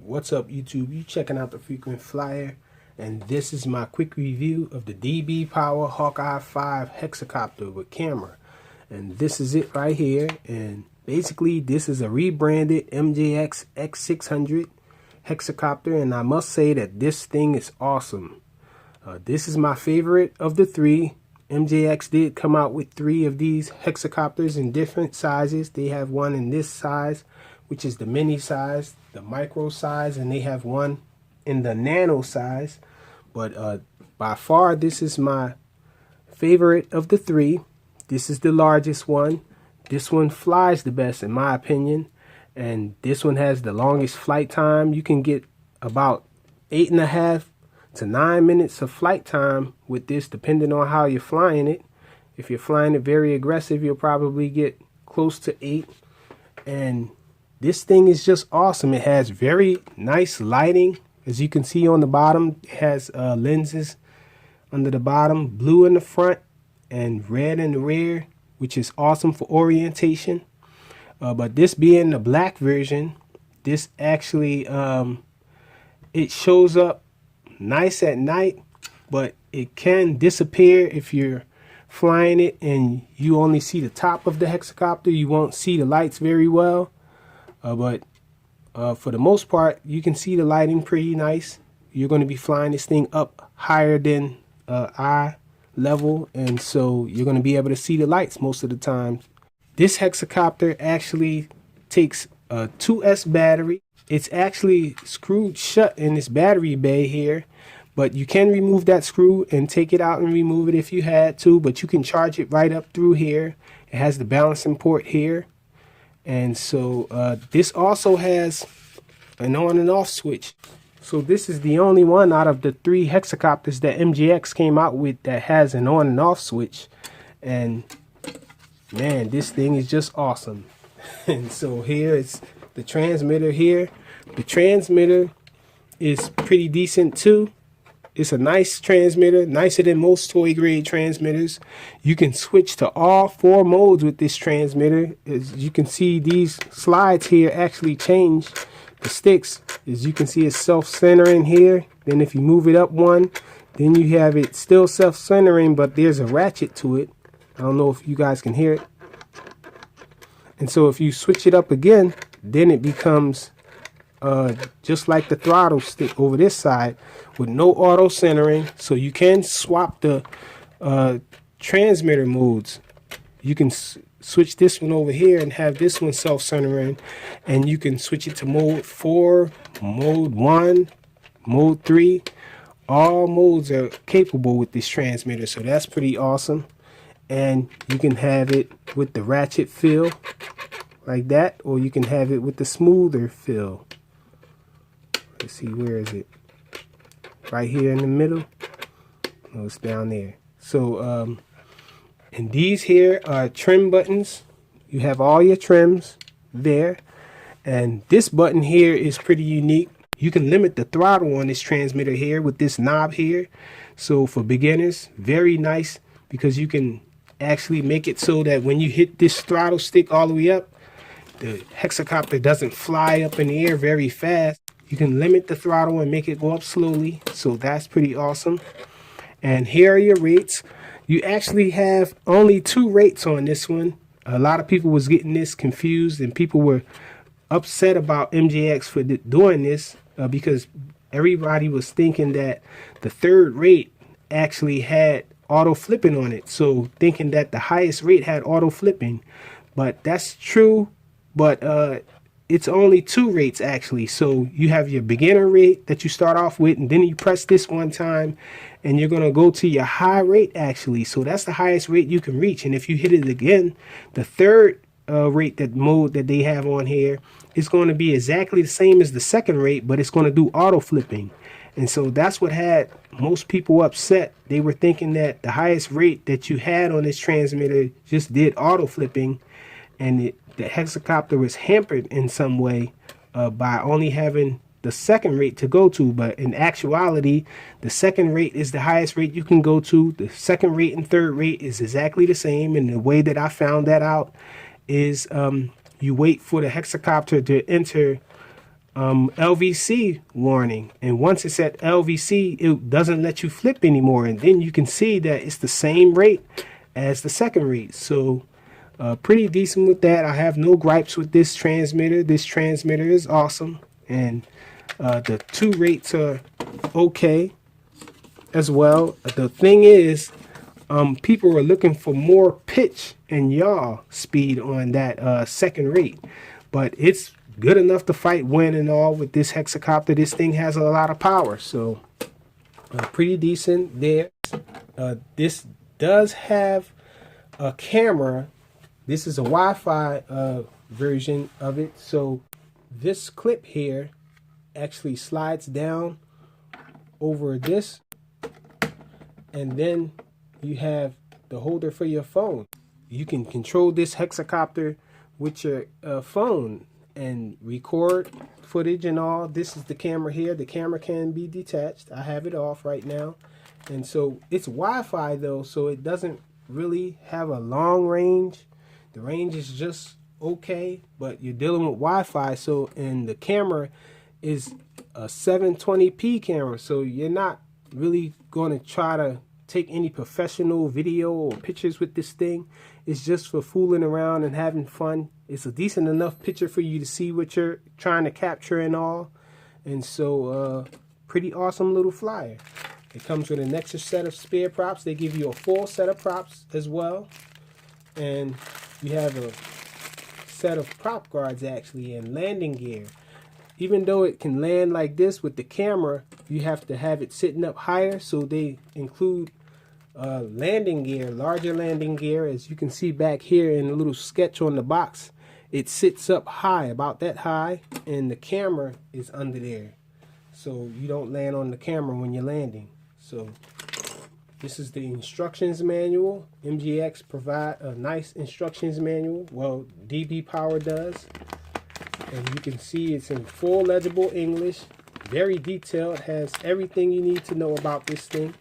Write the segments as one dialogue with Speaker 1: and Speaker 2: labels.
Speaker 1: What's up, YouTube? You checking out the Frequent Flyer, and this is my quick review of the DBPower Hawkeye-V hexacopter with camera. And this is it right here. And basically, this is a rebranded MJX X600 hexacopter, and I must say that this thing is awesome. This is my favorite of the three. MJX did come out with 3 of these hexacopters in different sizes. They have one in this size, which is the mini size, the micro size, and they have one in the nano size. But by far, this is my favorite of the 3. This is the largest one. This one flies the best in my opinion, and this one has the longest flight time. You can get about 8.5 to 9 minutes of flight time with this, depending on how you're flying it. If you're flying it very aggressive, you'll probably get close to 8. And this thing is just awesome. It has very nice lighting. As you can see on the bottom, it has lenses under the bottom, blue in the front and red in the rear, which is awesome for orientation. But this being the black version, this actually it shows up nice at night, but it can disappear if you're flying it and you only see the top of the hexacopter. You won't see the lights very well, but for the most part, you can see the lighting pretty nice. You're going to be flying this thing up higher than eye level, and so you're going to be able to see the lights most of the time. This hexacopter actually takes a 2S battery. It's actually screwed shut in this battery bay here, but you can remove that screw and take it out and remove it if you had to, but you can charge it right up through here. It has the balancing port here. And so this also has an on and off switch. So this is the only one out of the 3 hexacopters that MJX came out with that has an on and off switch. And man, this thing is just awesome. And so here is the transmitter here. The transmitter is pretty decent too. It's a nice transmitter, nicer than most toy grade transmitters. You can switch to all 4 modes with this transmitter. As you can see, these slides here actually change the sticks. As you can see, it's self-centering here. Then if you move it up one, then you have it still self-centering, but there's a ratchet to it. I don't know if you guys can hear it. And so if you switch it up again, then it becomes just like the throttle stick over this side with no auto centering. So you can swap the transmitter modes. You can switch this one over here and have this one self-centering, and you can switch it to mode 4, mode 1, mode 3. All modes are capable with this transmitter, so that's pretty awesome. And you can have it with the ratchet feel like that, or you can have it with the smoother feel. Let's see, where is it? Right here in the middle. Oh, it's down there. So and these here are trim buttons. You have all your trims there, and this button here is pretty unique. You can limit the throttle on this transmitter here with this knob here. So for beginners, very nice, because you can actually make it so that when you hit this throttle stick all the way up, the hexacopter doesn't fly up in the air very fast. You can limit the throttle and make it go up slowly, so that's pretty awesome. And here are your rates. You actually have only 2 rates on this one. A lot of people was getting this confused, and people were upset about MJX for doing this because everybody was thinking that the 3rd rate actually had auto flipping on it. So thinking that the highest rate had auto flipping, but that's true. But it's only 2 rates actually. So you have your beginner rate that you start off with, and then you press this one time and you're going to go to your high rate actually. So that's the highest rate you can reach. And if you hit it again, the 3rd rate, that mode that they have on here, is going to be exactly the same as the 2nd rate, but it's going to do auto flipping. And so that's what had most people upset. They were thinking that the highest rate that you had on this transmitter just did auto flipping, and the hexacopter was hampered in some way by only having the 2nd rate to go to. But in actuality, the 2nd rate is the highest rate you can go to. The 2nd rate and 3rd rate is exactly the same. And the way that I found that out is you wait for the hexacopter to enter LVC warning, and once it's at LVC, it doesn't let you flip anymore, and then you can see that it's the same rate as the second rate. So pretty decent with that. I have no gripes with this transmitter. This transmitter is awesome, and the two rates are okay as well. The thing is, people are looking for more pitch and yaw speed on that second rate, but it's good enough to fight wind and all with this hexacopter. This thing has a lot of power, so pretty decent there. This does have a camera. This is a Wi-Fi version of it, so this clip here actually slides down over this, and then you have the holder for your phone. You can control this hexacopter with your phone and record footage and all. This is the camera here. The camera can be detached. I have it off right now, and so it's Wi-Fi though, so it doesn't really have a long range. The range is just okay, but you're dealing with Wi-Fi, so, and the camera is a 720p camera, so you're not really going to try to take any professional video or pictures with this thing. It's just for fooling around and having fun. It's a decent enough picture for you to see what you're trying to capture and all, and so pretty awesome little flyer. It comes with an extra set of spare props. They give you a full set of props as well, and you have a set of prop guards actually and landing gear. Even though it can land like this with the camera, you have to have it sitting up higher, so they include landing gear, larger landing gear. As you can see back here in the little sketch on the box, it sits up high, about that high, and the camera is under there, so you don't land on the camera when you're landing. So this is the instructions manual. MJX provide a nice instructions manual. Well, DBPower does. And you can see it's in full legible English. Very detailed. It has everything you need to know about this thing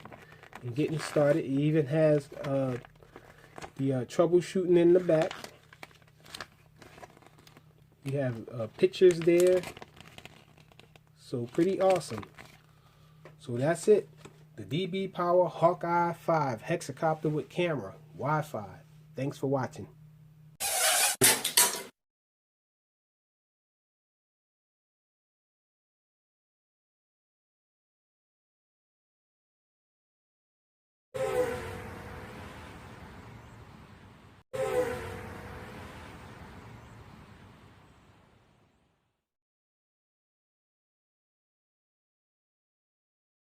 Speaker 1: and getting started. It even has the troubleshooting in the back. You have pictures there. So pretty awesome. So that's it. The DBPower Hawkeye-V hexacopter with camera, Wi-Fi. Thanks for watching.